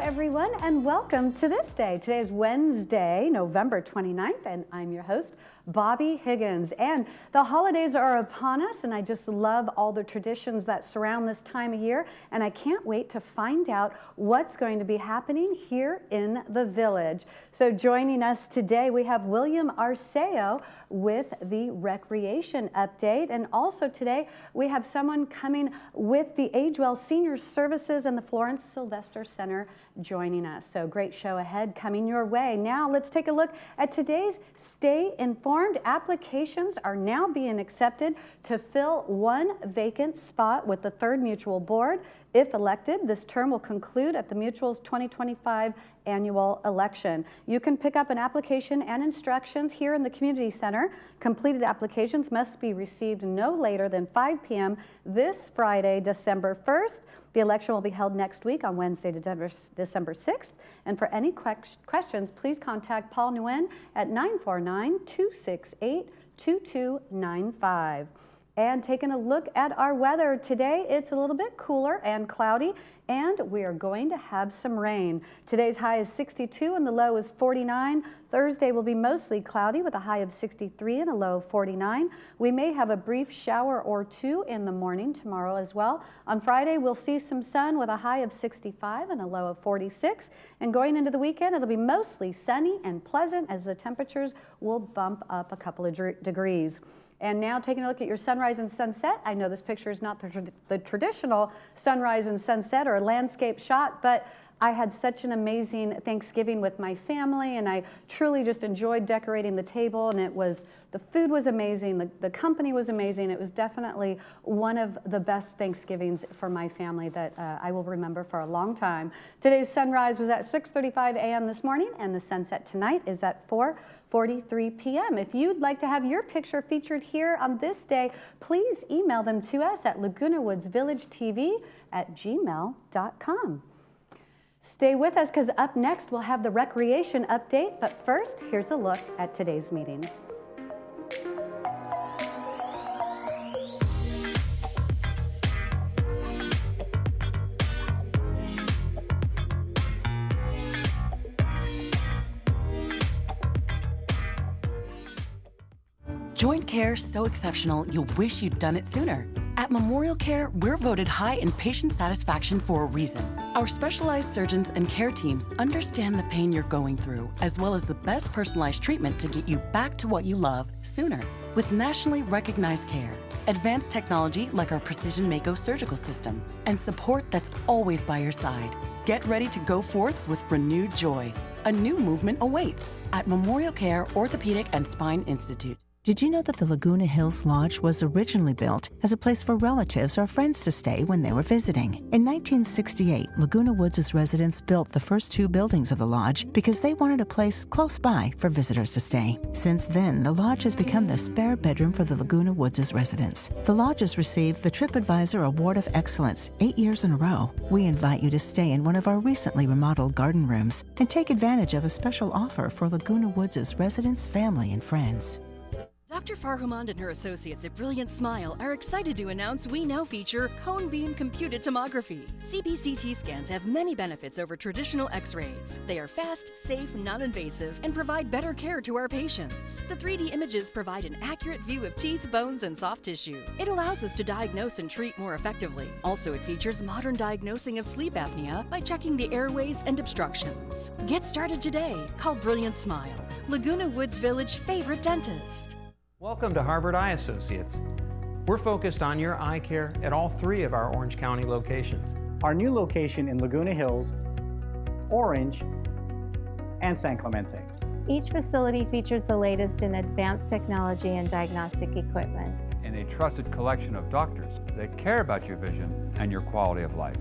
everyone, and welcome to This Day. Today is Wednesday, November 29th, and I'm your host, Bobby Higgins. And the holidays are upon us, and I just love all the traditions that surround this time of year, and I can't wait to find out what's going to be happening here in the village. So joining us today, we have William Arceo with the recreation update, and also today we have someone coming with the Agewell Senior Services and the Florence Sylvester Center joining us. So great show ahead coming your way. Now let's take a look at today's Stay Informed. Applications are now being accepted to fill one vacant spot with the 3rd Mutual Board. If elected, this term will conclude at the Mutual's 2025 annual election. You can pick up an application and instructions here in the community center. Completed applications must be received no later than 5 p.m. this Friday, December 1st. The election will be held next week on Wednesday, December 6th. And for any questions, please contact Paul Nguyen at 949-268-2295. And taking a look at our weather today, it's a little bit cooler and cloudy, and we are going to have some rain. Today's high is 62 and the low is 49. Thursday will be mostly cloudy with a high of 63 and a low of 49. We may have a brief shower or two in the morning tomorrow as well. On Friday, we'll see some sun with a high of 65 and a low of 46. And going into the weekend, it'll be mostly sunny and pleasant as the temperatures will bump up a couple of degrees. And now taking a look at your sunrise and sunset. I know this picture is not the traditional sunrise and sunset or a landscape shot, but I had such an amazing Thanksgiving with my family, and I truly just enjoyed decorating the table, and the food was amazing, the company was amazing. It was definitely one of the best Thanksgivings for my family that I will remember for a long time. Today's sunrise was at 6:35 a.m. this morning, and the sunset tonight is at 4:43 p.m. If you'd like to have your picture featured here on This Day, please email them to us at lagunawoodsvillagetv@gmail.com. Stay with us because up next we'll have the recreation update, but first, here's a look at today's meetings. Joint care so exceptional, you'll wish you'd done it sooner. At Memorial Care, we're voted high in patient satisfaction for a reason. Our specialized surgeons and care teams understand the pain you're going through, as well as the best personalized treatment to get you back to what you love sooner. With nationally recognized care, advanced technology like our Precision Mako surgical system, and support that's always by your side. Get ready to go forth with renewed joy. A new movement awaits at Memorial Care Orthopedic and Spine Institute. Did you know that the Laguna Hills Lodge was originally built as a place for relatives or friends to stay when they were visiting? In 1968, Laguna Woods' residents built the first 2 buildings of the lodge because they wanted a place close by for visitors to stay. Since then, the lodge has become the spare bedroom for the Laguna Woods' residents. The lodge has received the TripAdvisor Award of Excellence 8 years in a row. We invite you to stay in one of our recently remodeled garden rooms and take advantage of a special offer for Laguna Woods' residents, family, and friends. Dr. Farhumand and her associates at Brilliant Smile are excited to announce we now feature cone beam computed tomography. CBCT scans have many benefits over traditional x-rays. They are fast, safe, non-invasive, and provide better care to our patients. The 3D images provide an accurate view of teeth, bones, and soft tissue. It allows us to diagnose and treat more effectively. Also, it features modern diagnosing of sleep apnea by checking the airways and obstructions. Get started today. Call Brilliant Smile, Laguna Woods Village favorite dentist. Welcome to Harvard Eye Associates. We're focused on your eye care at all 3 of our Orange County locations. Our new location in Laguna Hills, Orange, and San Clemente. Each facility features the latest in advanced technology and diagnostic equipment. And a trusted collection of doctors that care about your vision and your quality of life.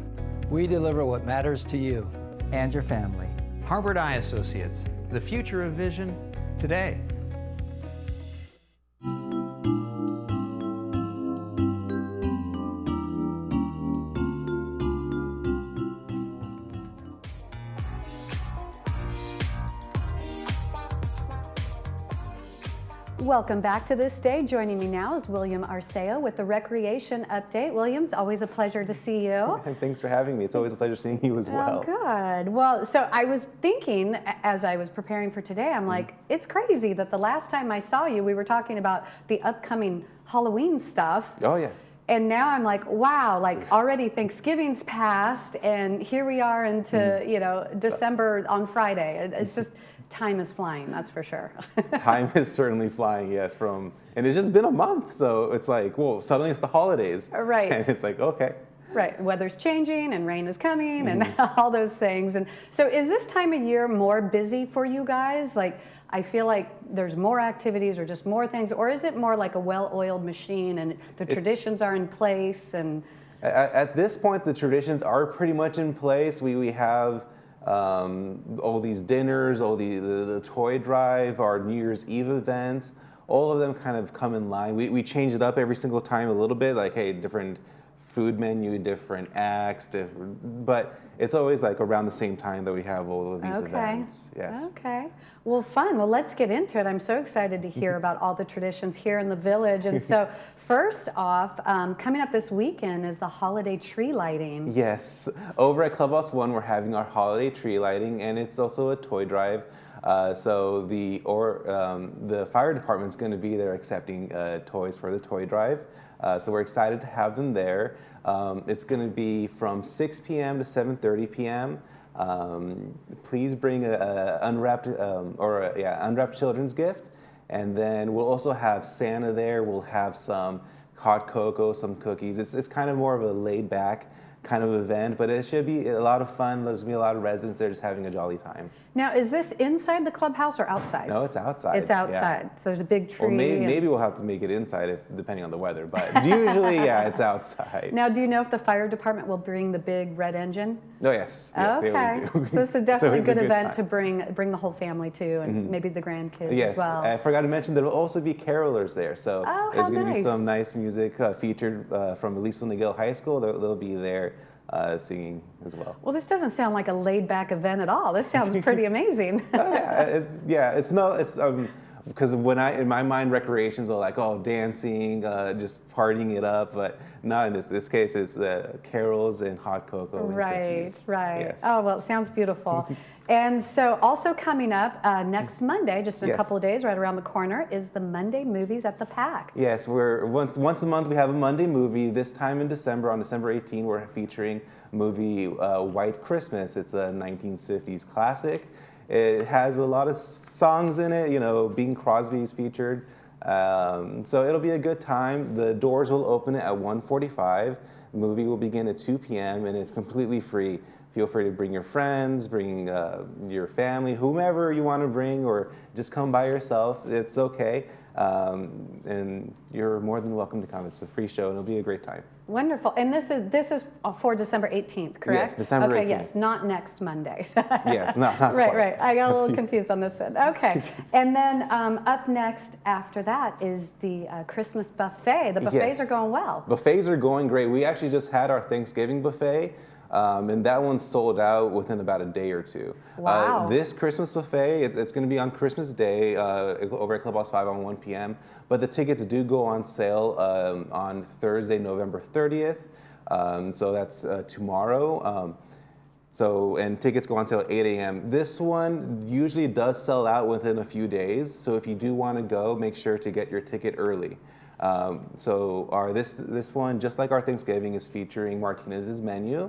We deliver what matters to you And your family. Harvard Eye Associates, the future of vision today. Welcome back to This Day. Joining me now is William Arceo with the Recreation Update. William, it's always a pleasure to see you. Thanks for having me. It's always a pleasure seeing you as well. Oh, good. Well, so I was thinking as I was preparing for today, I'm like, it's crazy that the last time I saw you, we were talking about the upcoming Halloween stuff. Oh, yeah. And now I'm like, wow, like already Thanksgiving's passed and here we are into, you know, December on Friday. It's just, time is flying, that's for sure. Time is certainly flying, yes, and it's just been a month. So it's like, whoa, suddenly it's the holidays. Right. And it's like, okay. Right, weather's changing and rain is coming and all those things. And so is this time of year more busy for you guys? Like, I feel like there's more activities or just more things, or is it more like a well-oiled machine and the traditions are in place? And at this point, the traditions are pretty much in place. We have all these dinners, all the toy drive, our New Year's Eve events, all of them kind of come in line. We change it up every single time a little bit, like, hey, different food menu, different acts, but it's always like around the same time that we have all of these events. Yes. Okay. Well, fun. Well, let's get into it. I'm so excited to hear about all the traditions here in the village. And so first off, coming up this weekend is the holiday tree lighting. Yes. Over at Clubhouse 1, we're having our holiday tree lighting, and it's also a toy drive. So the fire department's going to be there accepting toys for the toy drive. So we're excited to have them there. It's going to be from 6 p.m. to 7:30 p.m. Please bring a unwrapped unwrapped children's gift, and then we'll also have Santa there. We'll have some hot cocoa, some cookies. It's kind of more of a laid back kind of event, but it should be a lot of fun. There's going to be a lot of residents there just having a jolly time. Now, is this inside the clubhouse or outside? No, it's outside. It's outside. Yeah. So there's a big tree. Or maybe we'll have to make it inside depending on the weather, but usually, yeah, it's outside. Now, do you know if the fire department will bring the big red engine? Oh, yes. Yes, okay. They always do. So it's a definitely good event to bring the whole family to, and maybe the grandkids as well. Yes, I forgot to mention there will also be carolers there. So there's going to be some nice music featured from Aliso Niguel High School. They'll be there singing as well. Well, this doesn't sound like a laid-back event at all. This sounds pretty amazing. It's because in my mind, recreations are like, oh, dancing, just partying it up, but not in this case. It's carols and hot cocoa. Right, cookies. right. Yes. Oh, well, it sounds beautiful. And so also coming up next Monday, just in a couple of days, right around the corner, is the Monday Movies at the Pack. Yes, we're once a month we have a Monday movie. This time in December, on December 18, we're featuring movie White Christmas. It's a 1950s classic. It has a lot of songs in it, you know, Bing Crosby is featured. So it'll be a good time. The doors will open at 1:45. The movie will begin at 2 p.m. and it's completely free. Feel free to bring your friends, bring your family, whomever you want to bring, or just come by yourself. It's okay. And you're more than welcome to come. It's a free show and it'll be a great time. Wonderful. And this is for December 18th, correct? Yes, December 18th. Okay, yes, not next Monday. Yes, not right, quite. right. I got a little confused on this one. Okay. And then up next after that is the Christmas buffet. The buffets are going well. Buffets are going great. We actually just had our Thanksgiving buffet. And that one sold out within about a day or two. Wow. This Christmas buffet, it's going to be on Christmas Day over at Clubhouse 5 on 1 p.m. But the tickets do go on sale on Thursday, November 30th. So that's tomorrow. And tickets go on sale at 8 a.m. This one usually does sell out within a few days. So if you do want to go, make sure to get your ticket early. This one, just like our Thanksgiving, is featuring Martinez's menu.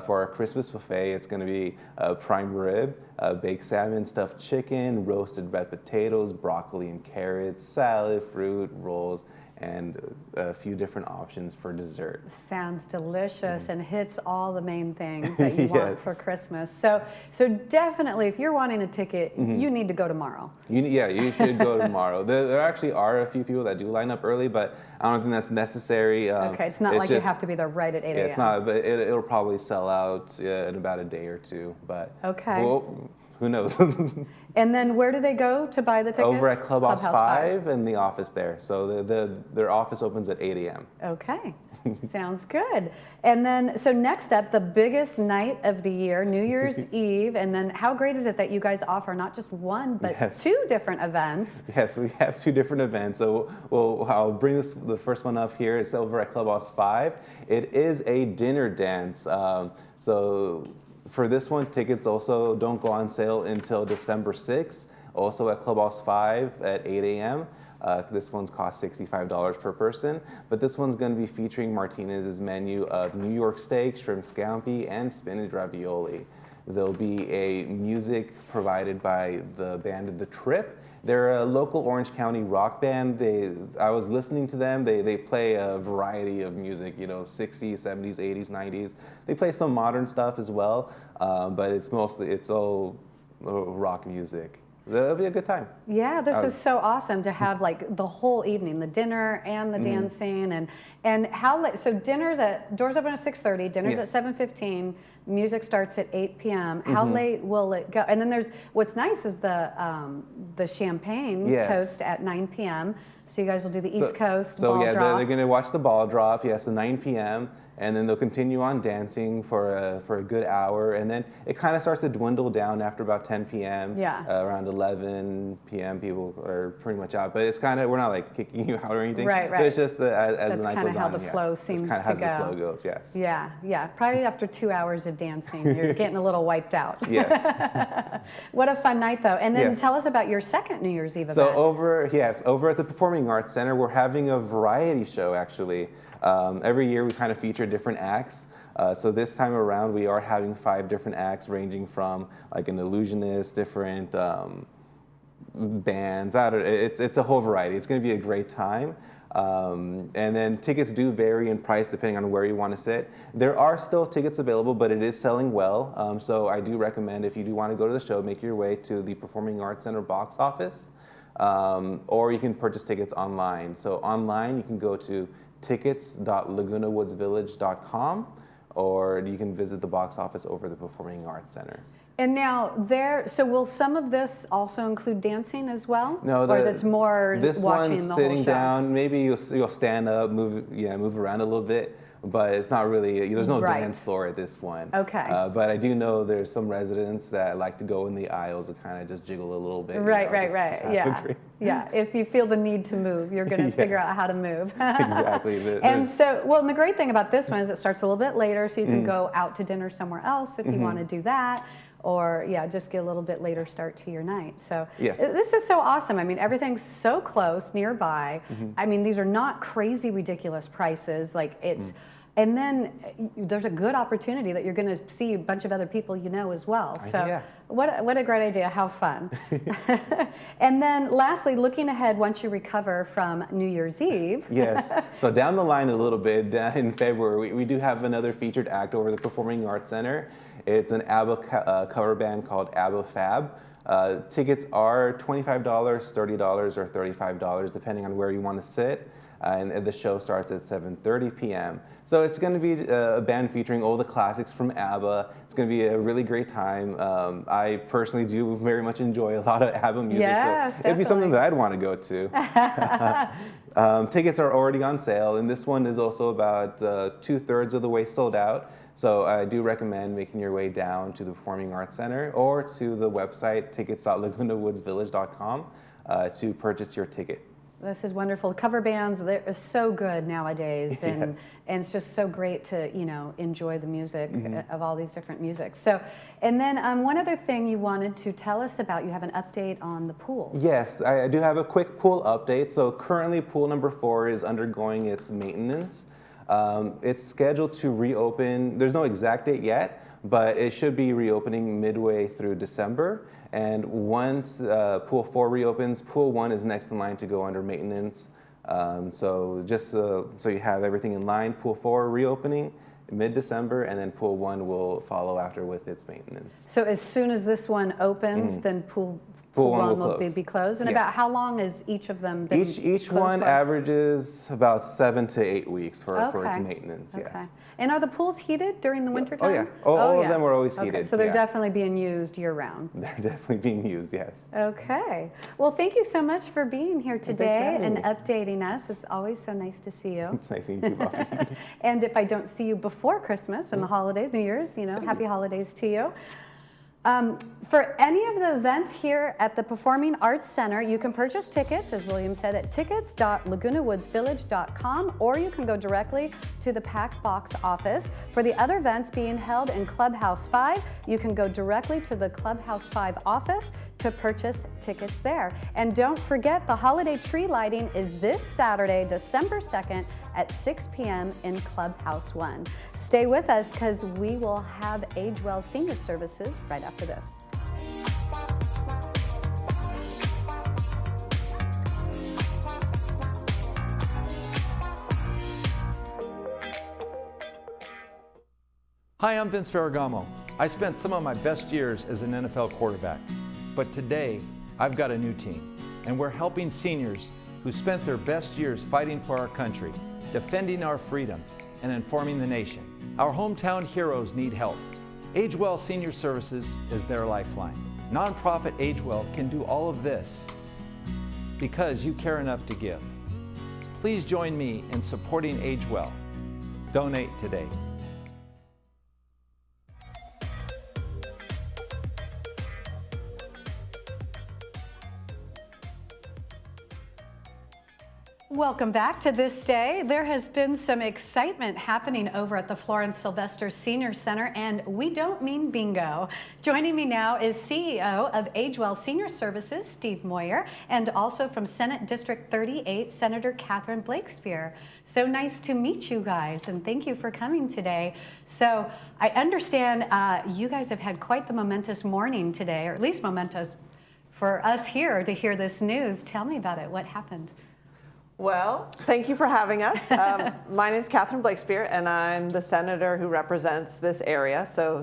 For our Christmas buffet, it's going to be prime rib, baked salmon, stuffed chicken, roasted red potatoes, broccoli and carrots, salad, fruit, rolls, and a few different options for dessert. Sounds delicious and hits all the main things that you want for Christmas. So definitely, if you're wanting a ticket, you need to go tomorrow. You should go tomorrow. There actually are a few people that do line up early, but I don't think that's necessary. Okay, it's not like you have to be there right at 8 a.m. It's not, but it'll probably sell out in about a day or two. But okay. who knows? And then where do they go to buy the tickets? Over at Clubhouse 5 and the office there. So their office opens at 8 a.m. Okay, sounds good. And then, so next up, the biggest night of the year, New Year's Eve. And then how great is it that you guys offer not just one, but Yes. 2 different events? Yes, we have 2 different events. So I'll bring the first one up here. It's over at Clubhouse 5. It is a dinner dance. So for this one, tickets also don't go on sale until December 6th. Also at Clubhouse 5 at 8 a.m. This one's cost $65 per person, but this one's going to be featuring Martinez's menu of New York steak, shrimp scampi, and spinach ravioli. There'll be a music provided by the band The Trip. They're a local Orange County rock band. I was listening to them. They play a variety of music, 60s, 70s, 80s, 90s. They play some modern stuff as well, but it's all rock music. It'll be a good time. Yeah, this is so awesome to have like the whole evening, the dinner and the dancing, and how late? So doors open at 6:30, dinner's Yes. at 7:15, music starts at 8 p.m. How late will it go? And then what's nice is the champagne Yes. toast at 9 p.m. So you guys will do the East Coast ball yeah, drop. they're going to watch the ball drop. Yes, at 9 p.m. And then they'll continue on dancing for a good hour, and then it kind of starts to dwindle down after about 10 p.m. Yeah. Around 11 p.m. people are pretty much out, but it's kind of, we're not like kicking you out or anything. Right, But it's just as the night That's goes on. kind of how the yeah. flow It's seems kind of to how go. the flow goes. Yes. Yeah. Probably after 2 hours of dancing, you're getting a little wiped out. Yes. What a fun night, though. And then Yes. tell us about your second New Year's Eve So event. over at the Performing Arts Center, we're having a variety show actually. Every year we kind of feature different acts. So this time around we are having 5 different acts ranging from like an illusionist, different bands. It's a whole variety. It's going to be a great time. And then tickets do vary in price depending on where you want to sit. There are still tickets available, but it is selling well. So I do recommend if you do want to go to the show, make your way to the Performing Arts Center box office. Or you can purchase tickets online. So online you can go to tickets.lagunawoodsvillage.com, or you can visit the box office over the Performing Arts Center. And now so will some of this also include dancing as well? No, or is it more this watching one's the sitting whole show? down. Maybe you'll stand up, move around a little bit, but it's not really. There's no Right. dance floor at this one. Okay. But I do know there's some residents that like to go in the aisles and kind of just jiggle a little bit. Right. just have a Yeah. drink. Yeah. If you feel the need to move, you're going to figure out how to move. Exactly. And and the great thing about this one is it starts a little bit later, so you can go out to dinner somewhere else if you want to do that. Or just get a little bit later start to your night. So Yes. this is so awesome. I mean, everything's so close, nearby. I mean, these are not crazy, ridiculous prices. Like it's, and then there's a good opportunity that you're going to see a bunch of other people as well. So yeah. what a great idea. How fun. And then lastly, looking ahead once you recover from New Year's Eve. Yes. So down the line a little bit, in February, we do have another featured act over the Performing Arts Center. It's an ABBA cover band called ABBA Fab. Tickets are $25, $30, or $35, depending on where you want to sit. And the show starts at 7:30 p.m. So it's going to be a band featuring all the classics from ABBA. It's going to be a really great time. I personally do very much enjoy a lot of ABBA music, Yes, so it'd be something that I'd want to go to. Tickets are already on sale, and this one is also about 2/3 of the way sold out. So I do recommend making your way down to the Performing Arts Center or to the website tickets.lagunawoodsvillage.com to purchase your ticket. This is wonderful. Cover bands, they're so good nowadays, and it's just so great to enjoy the music of all these different music. So, and then one other thing you wanted to tell us about, you have an update on the pools. Yes, I do have a quick pool update. So currently pool number 4 is undergoing its maintenance. It's scheduled to reopen. There's no exact date yet, but it should be reopening midway through December. And once pool 4 reopens, pool 1 is next in line to go under maintenance. So just so you have everything in line, pool 4 reopening, mid-December, and then pool 1 will follow after with its maintenance. So as soon as this one opens, then pool Pool 1 one will will be closed? And Yes. about how long has each of them been Each closed one for? averages about 7 to 8 weeks for its Okay. maintenance, Okay. yes. And are the pools heated during the winter time? Oh, yeah. All of them are always Okay, heated, so they're yeah. definitely being used year-round. They're definitely being used, yes. Okay. Well, thank you so much for being here for today having and me. updating us. It's always so nice to see you. It's nice seeing you, Bobby. And if I don't see you before Christmas and the holidays, New Year's, happy holidays to you. For any of the events here at the Performing Arts Center, you can purchase tickets, as William said, at tickets.lagunawoodsvillage.com, or you can go directly to the Pack Box office. For the other events being held in Clubhouse 5, you can go directly to the Clubhouse 5 office to purchase tickets there. And don't forget, the holiday tree lighting is this Saturday, December 2nd, at 6 p.m. in Clubhouse 1. Stay with us because we will have Age Well Senior Services right after this. Hi, I'm Vince Ferragamo. I spent some of my best years as an NFL quarterback, but today I've got a new team, and we're helping seniors who spent their best years fighting for our country, defending our freedom, and informing the nation. Our hometown heroes need help. Age Well Senior Services is their lifeline. Nonprofit Age Well can do all of this because you care enough to give. Please join me in supporting Age Well. Donate today. Welcome back to This Day. There has been some excitement happening over at the Florence Sylvester Senior Center, and we don't mean bingo. Joining me now is CEO of Age Well Senior Services, Steve Moyer, and also from Senate District 38, Senator Catherine Blakespear. So nice to meet you guys, and thank you for coming today. So I understand you guys have had quite the momentous morning today, or at least momentous for us here to hear this news. Tell me about it. What happened? Well, thank you for having us. My name is Catherine Blakespear, and I'm the senator who represents this area. So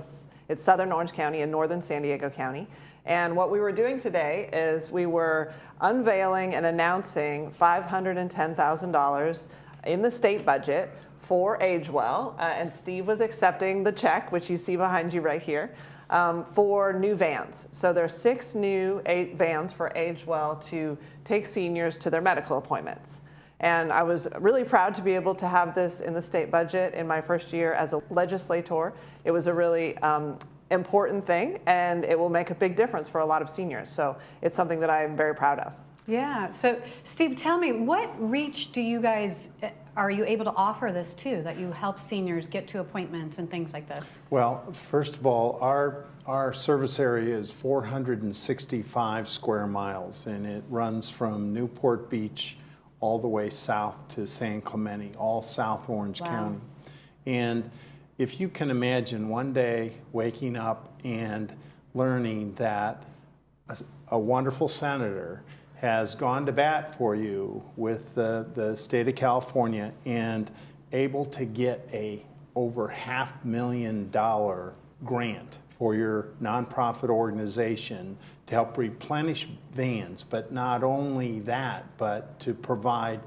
it's Southern Orange County and Northern San Diego County. And what we were doing today is we were unveiling and announcing $510,000 in the state budget for Age Well, and Steve was accepting the check, which you see behind you right here, for new vans. So there's 6 new vans for Age Well to take seniors to their medical appointments. And I was really proud to be able to have this in the state budget in my first year as a legislator. It was a really important thing, and it will make a big difference for a lot of seniors. So it's something that I'm very proud of. Yeah. So Steve, tell me, what reach do you guys, are you able to offer this to, that you help seniors get to appointments and things like this? Well, first of all, our service area is 465 square miles, and it runs from Newport Beach all the way south to San Clemente, all South Orange County. And if you can imagine one day waking up and learning that a wonderful senator has gone to bat for you with the state of California and able to get a over $500,000 grant for your nonprofit organization to help replenish vans, but not only that, but to provide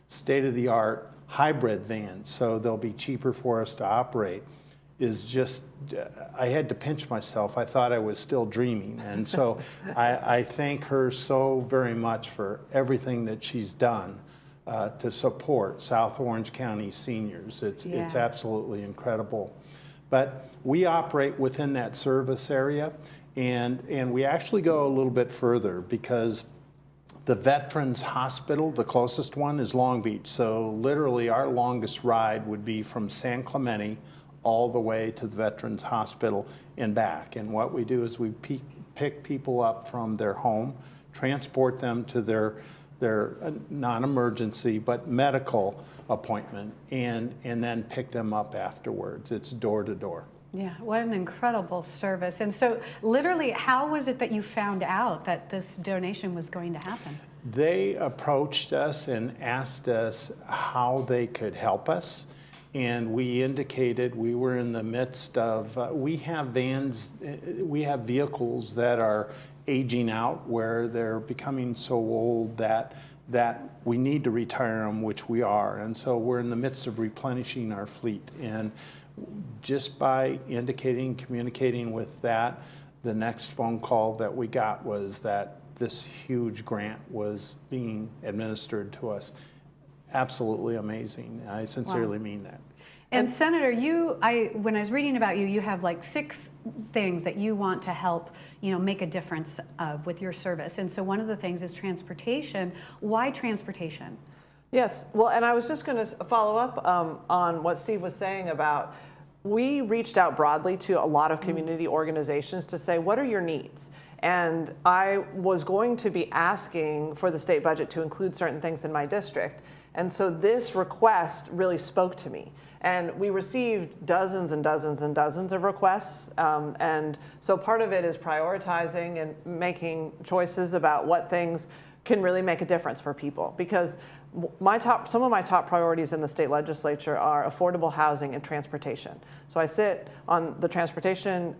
state-of-the-art hybrid vans so they'll be cheaper for us to operate, is just, I had to pinch myself. I thought I was still dreaming. And so I thank her so very much for everything that she's done to support South Orange County seniors. It's absolutely incredible. But we operate within that service area, and we actually go a little bit further because the Veterans Hospital, the closest one, is Long Beach. So literally our longest ride would be from San Clemente all the way to the Veterans Hospital and back. And what we do is we pick people up from their home, transport them to their non-emergency but medical appointment, and then pick them up afterwards. It's door to door. Yeah, what an incredible service. And so literally, how was it that you found out that this donation was going to happen? They approached us and asked us how they could help us. And we indicated we were in the midst of, we have vans, we have vehicles that are aging out where they're becoming so old that we need to retire them, which we are. And so we're in the midst of replenishing our fleet. And just by indicating, communicating with that, the next phone call that we got was that this huge grant was being administered to us. Absolutely amazing. I sincerely mean that. And Senator, when I was reading about you, you have like 6 things that you want to help, make a difference with your service. And so one of the things is transportation. Why transportation? Yes, well, and I was just going to follow up on what Steve was saying about, we reached out broadly to a lot of community organizations to say, what are your needs? And I was going to be asking for the state budget to include certain things in my district. And so this request really spoke to me. And we received dozens and dozens and dozens of requests. And so part of it is prioritizing and making choices about what things can really make a difference for people. Because some of my top priorities in the state legislature are affordable housing and transportation. So I sit on the transportation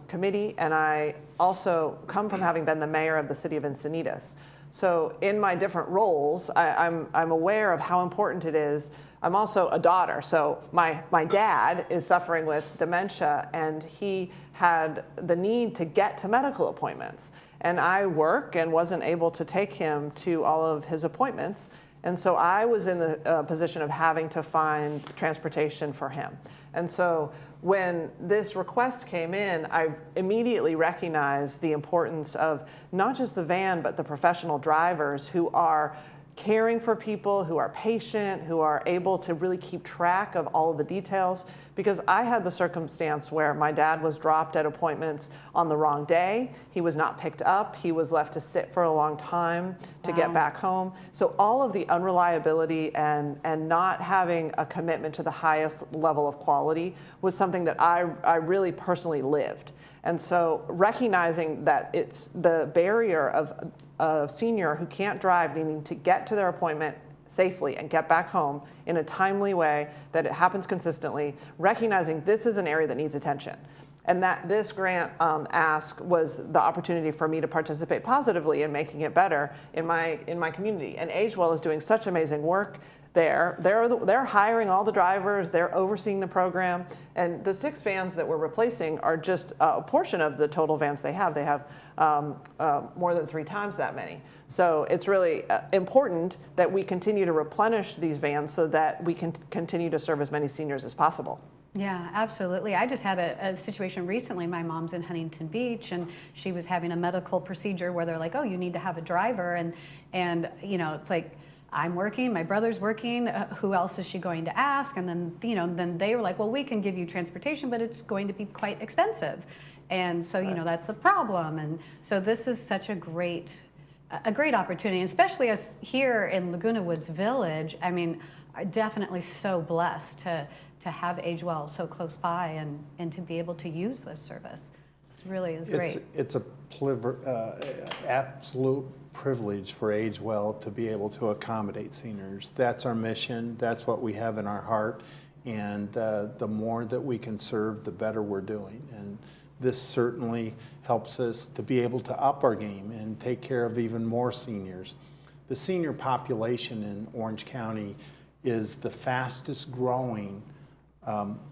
committee, and I also come from having been the mayor of the city of Encinitas. So in my different roles, I'm aware of how important it is. I'm also a daughter, so my dad is suffering with dementia, and he had the need to get to medical appointments. And I work and wasn't able to take him to all of his appointments. And so I was in the position of having to find transportation for him. And so when this request came in, I immediately recognized the importance of not just the van, but the professional drivers who are caring for people, who are patient, who are able to really keep track of all of the details. Because I had the circumstance where my dad was dropped at appointments on the wrong day. He was not picked up. He was left to sit for a long time to get back home. So all of the unreliability and not having a commitment to the highest level of quality was something that I really personally lived. And so recognizing that it's the barrier of a senior who can't drive needing to get to their appointment safely and get back home in a timely way, that it happens consistently, recognizing this is an area that needs attention. And that this grant ask was the opportunity for me to participate positively in making it better in my community. And Agewell is doing such amazing work there. They're hiring all the drivers, they're overseeing the program, and the 6 vans that we're replacing are just a portion of the total vans they have. They have more than 3 times that many. So it's really important that we continue to replenish these vans so that we can continue to serve as many seniors as possible. Yeah, absolutely. I just had a situation recently. My mom's in Huntington Beach, and she was having a medical procedure where they're like, oh, you need to have a driver. And it's like, I'm working, my brother's working, who else is she going to ask? And then, then they were like, well, we can give you transportation, but it's going to be quite expensive. And so, that's a problem. And so this is such a great opportunity, especially us here in Laguna Woods Village. I mean, are definitely so blessed to have Agewell so close by and to be able to use this service. It really is great. It's a absolute privilege for Agewell to be able to accommodate seniors. That's our mission. That's what we have in our heart. And the more that we can serve, the better we're doing. And this certainly helps us to be able to up our game and take care of even more seniors. The senior population in Orange County is the fastest growing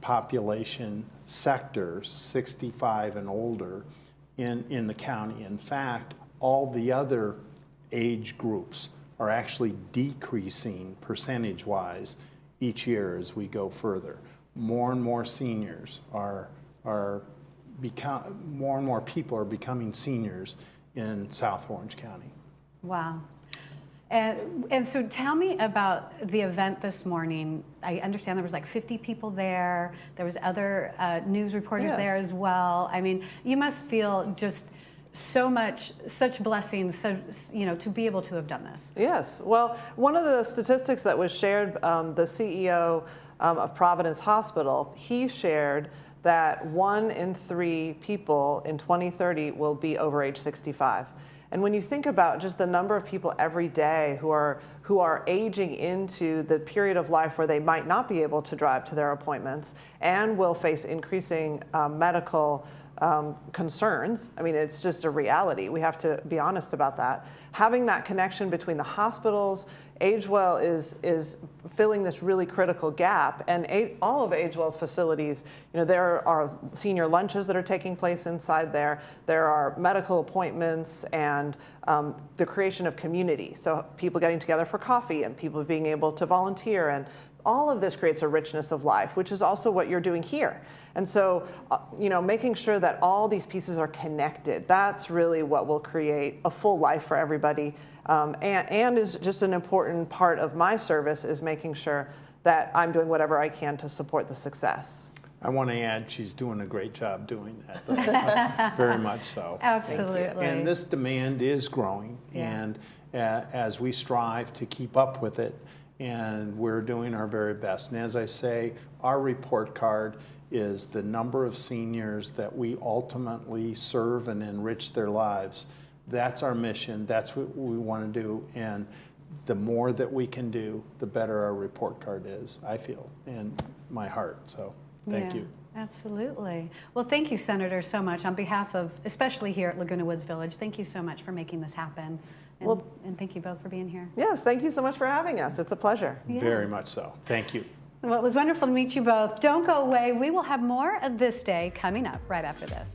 population sector, 65 and older, in the county. In fact, all the other age groups are actually decreasing percentage-wise each year as we go further. More and more seniors more and more people are becoming seniors in South Orange County. Wow. And so tell me about the event this morning. I understand there was like 50 people there. There was other news reporters there as well. I mean, you must feel just such blessings, to be able to have done this. Yes. Well, one of the statistics that was shared, the CEO of Providence Hospital, he shared that 1 in 3 people in 2030 will be over age 65. And when you think about just the number of people every day who are aging into the period of life where they might not be able to drive to their appointments and will face increasing medical concerns. I mean, it's just a reality. We have to be honest about that. Having that connection between the hospitals, AgeWell is filling this really critical gap, and all of AgeWell's facilities, there are senior lunches that are taking place inside there. There are medical appointments and the creation of community. So people getting together for coffee and people being able to volunteer, and all of this creates a richness of life, which is also what you're doing here. And so, making sure that all these pieces are connected, that's really what will create a full life for everybody. And is just an important part of my service, is making sure that I'm doing whatever I can to support the success. I want to add, she's doing a great job doing that, very much so. Absolutely. And this demand is growing, and as we strive to keep up with it, and we're doing our very best. And as I say, our report card is the number of seniors that we ultimately serve and enrich their lives. That's our mission. That's what we want to do. And the more that we can do, the better our report card is, I feel, in my heart. So thank you. Absolutely. Well, thank you, Senator, so much on behalf of, especially here at Laguna Woods Village. Thank you so much for making this happen. And thank you both for being here. Yes, thank you so much for having us. It's a pleasure. Very much so. Thank you. Well, it was wonderful to meet you both. Don't go away. We will have more of This Day coming up right after this.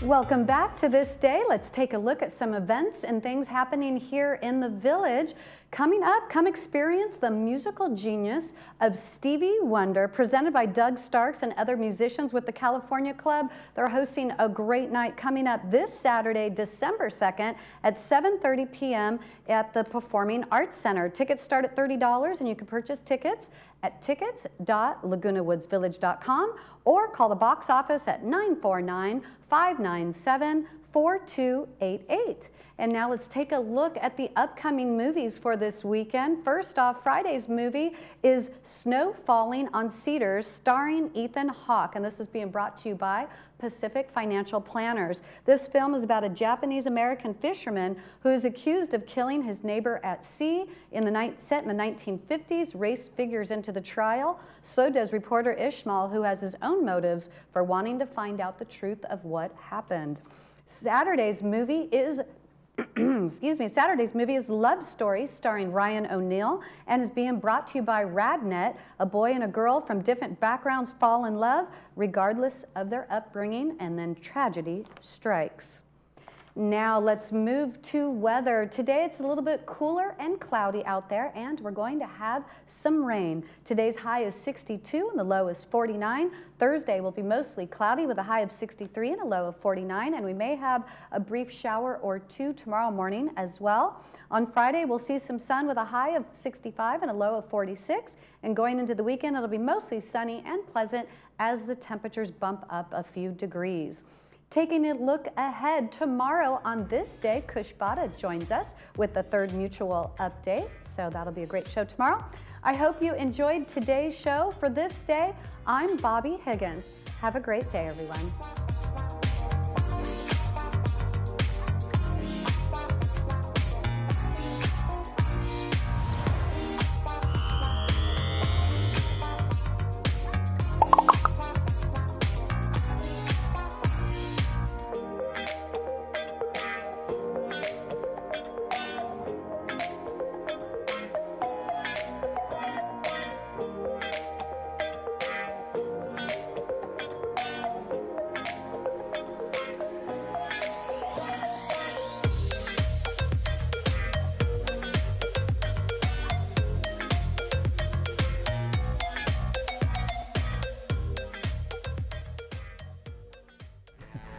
Welcome back to This Day. Let's take a look at some events and things happening here in the village. Coming up, come experience the musical genius of Stevie Wonder, presented by Doug Starks and other musicians with the California Club. They're hosting a great night coming up this Saturday, December 2nd at 7:30 p.m. at the Performing Arts Center. Tickets start at $30, and you can purchase tickets at tickets.lagunawoodsvillage.com or call the box office at 949-597-4288. And now let's take a look at the upcoming movies for this weekend. First off, Friday's movie is Snow Falling on Cedars, starring Ethan Hawke, and this is being brought to you by Pacific Financial Planners. This film is about a Japanese-American fisherman who is accused of killing his neighbor at sea. Set in the 1950s, race figures into the trial. So does reporter Ishmael, who has his own motives for wanting to find out the truth of what happened. Saturday's movie is Saturday's movie is Love Story, starring Ryan O'Neal, and is being brought to you by RadNet. A boy and a girl from different backgrounds fall in love, regardless of their upbringing, and then tragedy strikes. Now let's move to weather. Today it's a little bit cooler and cloudy out there, and we're going to have some rain. Today's high is 62 and the low is 49. Thursday will be mostly cloudy with a high of 63 and a low of 49, and we may have a brief shower or two tomorrow morning as well. On Friday we'll see some sun with a high of 65 and a low of 46, and going into the weekend it'll be mostly sunny and pleasant as the temperatures bump up a few degrees. Taking a look ahead, tomorrow on This Day, Kush Bada joins us with the third mutual update, so that'll be a great show tomorrow. I hope you enjoyed today's show. For This Day, I'm Bobby Higgins. Have a great day, everyone.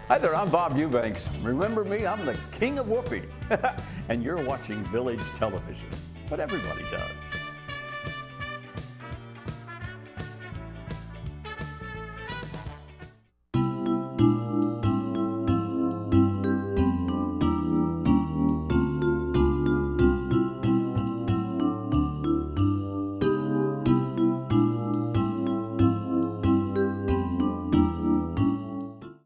Hi there, I'm Bob Eubanks. Remember me? I'm the king of whoopee. And you're watching Village Television. But everybody does.